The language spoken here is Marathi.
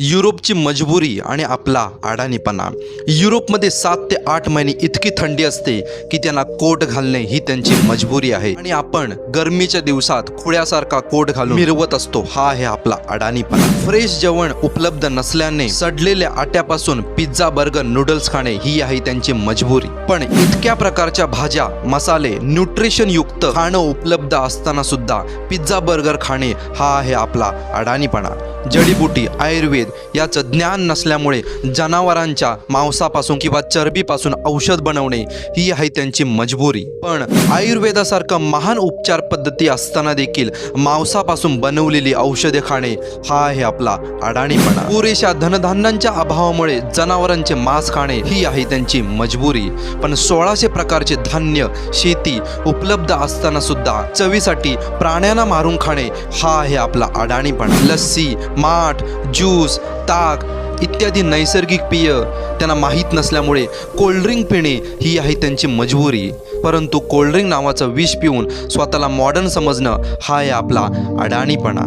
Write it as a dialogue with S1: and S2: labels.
S1: युरोपची मजबुरी आणि आपला अडाणीपणा। युरोपमध्ये 7 ते 8 महिने इतकी थंडी असते की त्यांना कोट घालणे ही त्यांची मजबुरी आहे आणि आपण गरमीच्या दिवसात खुळ्यासारखा कोट घालून मिरवत असतो। हा आहे आपला अडाणीपणा। फ्रेश जेवण उपलब्ध नसल्याने सडलेल्या आट्यापासून पिझ्झा, बर्गर, नूडल्स खाणे ही आहे त्यांची मजबुरी। पण इतक्या प्रकारच्या भाज्या, मसाले, न्यूट्रिशन युक्त खाणं उपलब्ध असताना सुद्धा पिझ्झा, बर्गर खाणे हा आहे आपला अडाणीपणा। जडीबुटी, आयुर्वेद याचं ज्ञान नसल्यामुळे जनावरांच्या मांसापासून किंवा चरबीपासून औषध बनवणे ही आहे त्यांची मजबुरी। पण आयुर्वेदासारखं महान उपचार पद्धती असताना देखील मांसापासून बनवलेली औषधे खाणे हा आहे आपला अडाणीपणा। पुरेशा धनधान्यांच्या अभावामुळे जनावरांचे मांस खाणे ही आहे त्यांची मजबुरी। पण 1600 प्रकारचे धान्य, शेती उपलब्ध असताना सुद्धा चवीसाठी प्राण्यांना मारून खाणे हा आहे आपला अडाणीपणा। लस्सी, माठ, ज्यूस, ताक इत्यादी नैसर्गिक पेय त्यांना माहीत नसल्यामुळे कोल्ड्रिंक पिणे ही आहे त्यांची मजबुरी। परंतु कोल्ड्रिंक नावाचं विष पिऊन स्वतःला मॉडर्न समजणं हा आहे आपला अडाणीपणा।